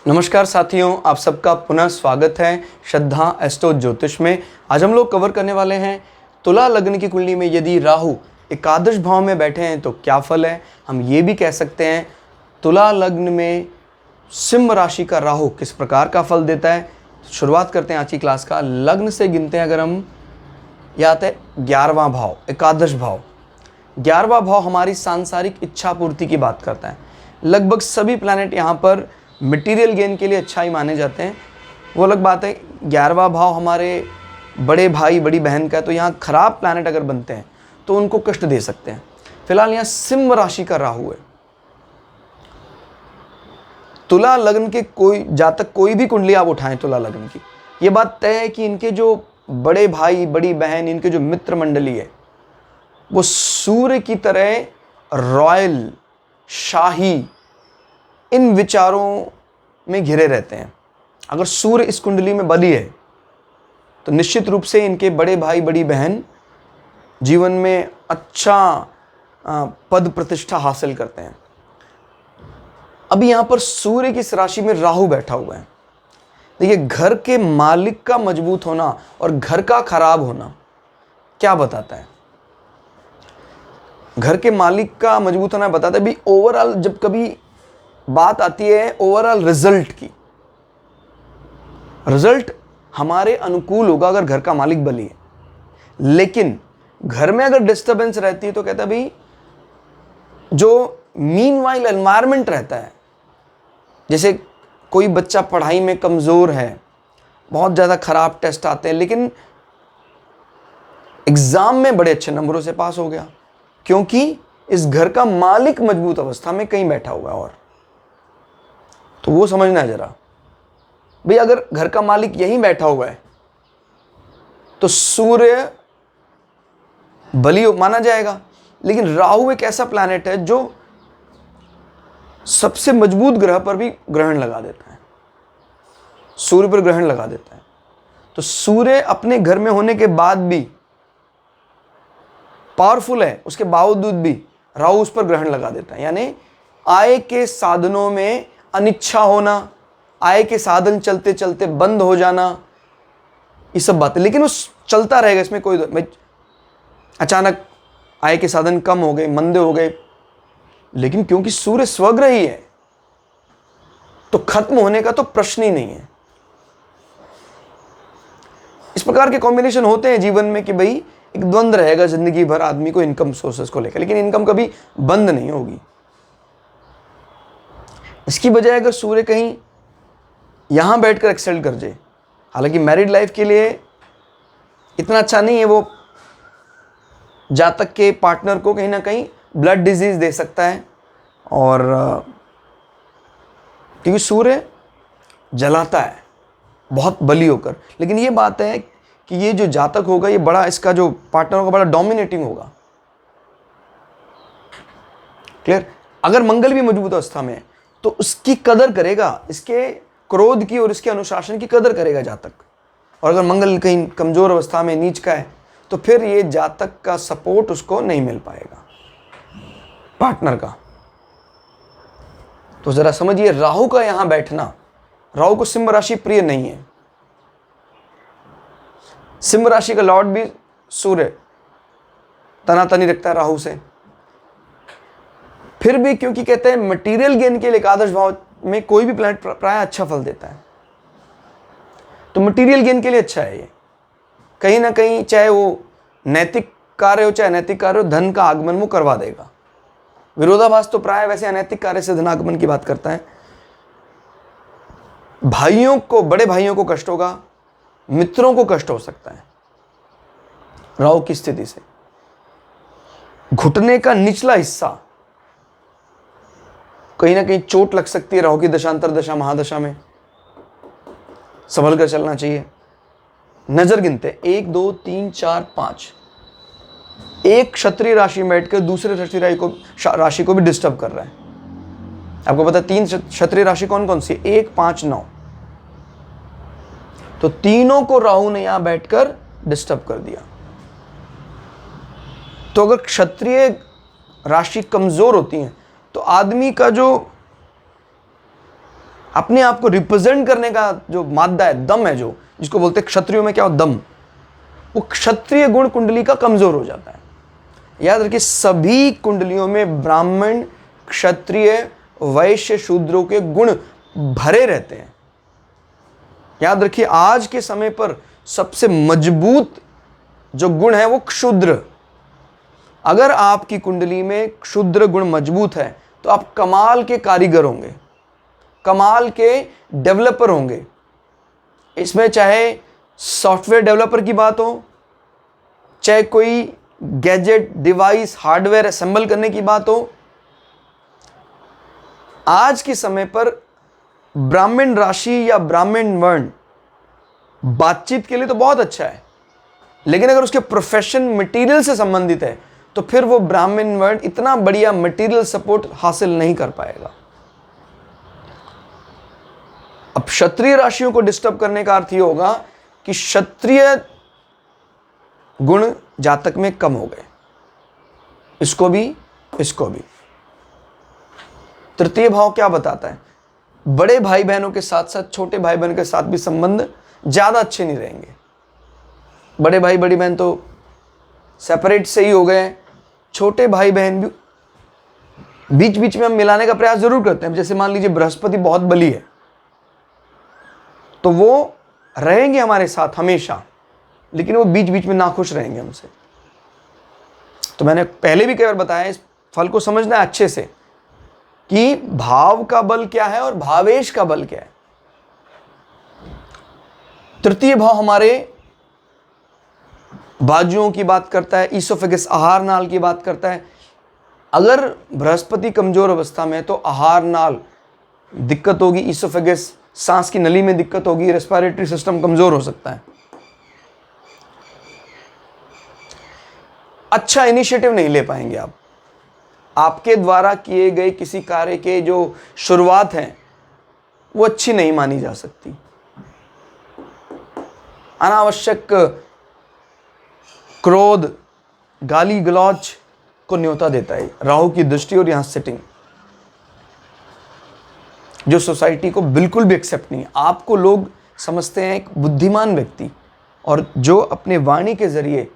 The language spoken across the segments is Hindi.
नमस्कार साथियों, आप सबका पुनः स्वागत है श्रद्धा एस्ट्रो ज्योतिष में। आज हम लोग कवर करने वाले हैं तुला लग्न की कुंडली में यदि राहु एकादश भाव में बैठे हैं तो क्या फल है। हम ये भी कह सकते हैं तुला लग्न में सिंह राशि का राहु किस प्रकार का फल देता है। शुरुआत करते हैं आज की क्लास का। लग्न से गिनते हैं अगर हम, यह आता है 11वां भाव, एकादश भाव। 11वां भाव हमारी सांसारिक इच्छा पूर्ति की बात करता है। लगभग सभी प्लैनेट यहाँ पर मटेरियल गेन के लिए अच्छा ही माने जाते हैं, वो अलग बात है। 11वां भाव हमारे बड़े भाई बड़ी बहन का है, तो यहाँ खराब प्लैनेट अगर बनते हैं तो उनको कष्ट दे सकते हैं। फिलहाल यहाँ सिंह राशि का राहु है। तुला लग्न के कोई जातक, कोई भी कुंडली आप उठाएं तुला लग्न की, ये बात तय है कि इनके जो बड़े भाई बड़ी बहन, इनके जो मित्र मंडली है वो सूर्य की तरह रॉयल, शाही, इन विचारों में घिरे रहते हैं। अगर सूर्य इस कुंडली में बली है तो निश्चित रूप से इनके बड़े भाई बड़ी बहन जीवन में अच्छा पद प्रतिष्ठा हासिल करते हैं। अभी यहाँ पर सूर्य की इस राशि में राहु बैठा हुआ है। देखिए, घर के मालिक का मजबूत होना और घर का खराब होना क्या बताता है। घर के मालिक का मजबूत होना बताता है भी ओवरऑल, जब कभी बात आती है ओवरऑल रिजल्ट की, रिजल्ट हमारे अनुकूल होगा अगर घर का मालिक बली है। लेकिन घर में अगर डिस्टरबेंस रहती है तो कहता है भाई जो मीनवाइल एनवायरनमेंट रहता है, जैसे कोई बच्चा पढ़ाई में कमजोर है, बहुत ज्यादा खराब टेस्ट आते हैं, लेकिन एग्जाम में बड़े अच्छे नंबरों से पास हो गया, क्योंकि इस घर का मालिक मजबूत अवस्था में कहीं बैठा हुआ है। और तो वो समझना है जरा भाई, अगर घर का मालिक यहीं बैठा हुआ है तो सूर्य बली माना जाएगा। लेकिन राहु एक ऐसा प्लैनेट है जो सबसे मजबूत ग्रह पर भी ग्रहण लगा देता है, सूर्य पर ग्रहण लगा देता है। तो सूर्य अपने घर में होने के बाद भी पावरफुल है, उसके बावजूद भी राहु उस पर ग्रहण लगा देता है। यानी आय के साधनों में अनिच्छा होना, आय के साधन चलते चलते बंद हो जाना, ये सब बातें। लेकिन वो चलता रहेगा, इसमें कोई अचानक आय के साधन कम हो गए, मंदे हो गए, लेकिन क्योंकि सूर्य स्वग्रह ही है तो खत्म होने का तो प्रश्न ही नहीं है। इस प्रकार के कॉम्बिनेशन होते हैं जीवन में कि भाई एक द्वंद्व रहेगा जिंदगी भर आदमी को इनकम सोर्सेस को लेकर, लेकिन इनकम कभी बंद नहीं होगी। इसकी बजाय अगर सूर्य कहीं यहां बैठकर एक्सेल कर जाए, हालांकि मैरिड लाइफ के लिए इतना अच्छा नहीं है, वो जातक के पार्टनर को कहीं ना कहीं ब्लड डिजीज दे सकता है। और क्योंकि सूर्य जलाता है बहुत बली होकर। लेकिन ये बात है कि ये जो जातक होगा, ये बड़ा, इसका जो पार्टनर होगा बड़ा डोमिनेटिंग होगा। क्लियर। अगर मंगल भी मजबूत अवस्था में है तो उसकी कदर करेगा, इसके क्रोध की और इसके अनुशासन की कदर करेगा जातक। और अगर मंगल कहीं कमजोर अवस्था में नीच का है तो फिर ये जातक का सपोर्ट उसको नहीं मिल पाएगा, पार्टनर का। तो जरा समझिए, राहु का यहां बैठना, राहु को सिंह राशि प्रिय नहीं है। सिंह राशि का लॉर्ड भी सूर्य तनातनी रखता है राहु से। फिर भी क्योंकि कहते हैं मटेरियल गेन के लिए एकादश भाव में कोई भी प्लैनेट प्राय अच्छा फल देता है, तो मटेरियल गेन के लिए अच्छा है ये। कहीं ना कहीं चाहे वो नैतिक कार्य हो चाहे अनैतिक कार्य हो, धन का आगमन वो करवा देगा। विरोधाभास तो प्राय वैसे अनैतिक कार्य से धनागमन की बात करता है। भाइयों को, बड़े भाइयों को कष्ट होगा, मित्रों को कष्ट हो सकता है राहु की स्थिति से। घुटने का निचला हिस्सा कहीं ना कहीं चोट लग सकती है राहु की दशांतर दशा महादशा में, संभल कर चलना चाहिए। नजर गिनते 1 2 3 4 5, एक क्षत्रिय राशि में बैठकर दूसरे क्षत्रिय राशि को भी डिस्टर्ब कर रहा है। आपको पता है 3 क्षत्रिय राशि कौन कौन सी, 1 5 9, तो तीनों को राहु ने यहां बैठकर डिस्टर्ब कर दिया। तो अगर क्षत्रिय राशि कमजोर होती है तो आदमी का जो अपने आप को रिप्रेजेंट करने का जो मादा है, दम है, जो जिसको बोलते हैं क्षत्रियों में क्या हो, दम, वो क्षत्रिय गुण कुंडली का कमजोर हो जाता है। याद रखिए, सभी कुंडलियों में ब्राह्मण, क्षत्रिय, वैश्य, शूद्रों के गुण भरे रहते हैं। याद रखिए, आज के समय पर सबसे मजबूत जो गुण है वो क्षुद्र। अगर आपकी कुंडली में क्षुद्र गुण मजबूत है तो आप कमाल के कारीगर होंगे, कमाल के डेवलपर होंगे। इसमें चाहे सॉफ्टवेयर डेवलपर की बात हो, चाहे कोई गैजेट, डिवाइस, हार्डवेयर असेंबल करने की बात हो। आज के समय पर ब्राह्मण राशि या ब्राह्मण वर्ण बातचीत के लिए तो बहुत अच्छा है, लेकिन अगर उसके प्रोफेशन मटेरियल से संबंधित है तो फिर वो ब्राह्मण वर्ण इतना बढ़िया मटेरियल सपोर्ट हासिल नहीं कर पाएगा। अब क्षत्रिय राशियों को डिस्टर्ब करने का अर्थ ये होगा कि क्षत्रिय गुण जातक में कम हो गए, इसको भी, इसको भी। तृतीय भाव क्या बताता है? बड़े भाई बहनों के साथ साथ छोटे भाई बहन के साथ भी संबंध ज्यादा अच्छे नहीं रहेंगे। बड़े भाई बड़ी बहन तो सेपरेट से ही हो गए, छोटे भाई बहन भी बीच बीच में हम मिलाने का प्रयास जरूर करते हैं। जैसे मान लीजिए बृहस्पति बहुत बली है तो वो रहेंगे हमारे साथ हमेशा, लेकिन वो बीच बीच में नाखुश रहेंगे हमसे। तो मैंने पहले भी कई बार बताया, इस फल को समझना है अच्छे से कि भाव का बल क्या है और भावेश का बल क्या है। तृतीय भाव हमारे बाजुओं की बात करता है, ईसोफेगस आहार नाल की बात करता है। अगर बृहस्पति कमजोर अवस्था में है तो आहार नाल दिक्कत होगी, ईसोफेगस सांस की नली में दिक्कत होगी, रेस्पिरेटरी सिस्टम कमजोर हो सकता है। अच्छा इनिशिएटिव नहीं ले पाएंगे आप। आपके द्वारा किए गए किसी कार्य के जो शुरुआत है वो अच्छी नहीं मानी जा सकती। अनावश्यक क्रोध, गाली गलौज को न्योता देता है राहु की दृष्टि और यहां सेटिंग, जो सोसाइटी को बिल्कुल भी एक्सेप्ट नहीं है। आपको लोग समझते हैं एक बुद्धिमान व्यक्ति और जो अपने वाणी के जरिए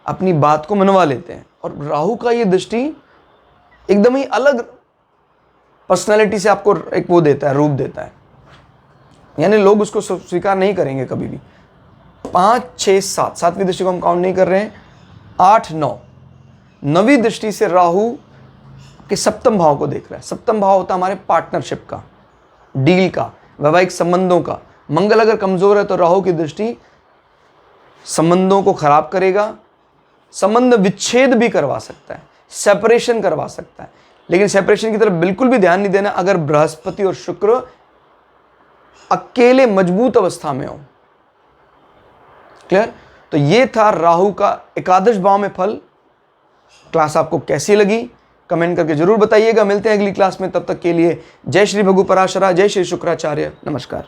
अपनी बात को मनवा लेते हैं, और राहु का ये दृष्टि एकदम ही अलग पर्सनालिटी से आपको एक वो देता है, रूप देता है, यानी लोग उसको स्वीकार नहीं करेंगे कभी भी। 5, 6, 7, 7वीं दृष्टि को हम काउंट नहीं कर रहे हैं, 8, 9, 9वीं दृष्टि से राहु के सप्तम भाव को देख रहा है। सप्तम भाव होता है हमारे पार्टनरशिप का, डील का, वैवाहिक संबंधों का। मंगल अगर कमजोर है तो राहु की दृष्टि संबंधों को खराब करेगा, संबंध विच्छेद भी करवा सकता है, सेपरेशन करवा सकता है। लेकिन सेपरेशन की तरफ बिल्कुल भी ध्यान नहीं देना अगर बृहस्पति और शुक्र अकेले मजबूत अवस्था में हो। क्लियर? तो ये था राहु का एकादश भाव में फल। क्लास आपको कैसी लगी कमेंट करके जरूर बताइएगा। मिलते हैं अगली क्लास में, तब तक के लिए जय श्री भगु पराशरा, जय श्री शुक्राचार्य, नमस्कार।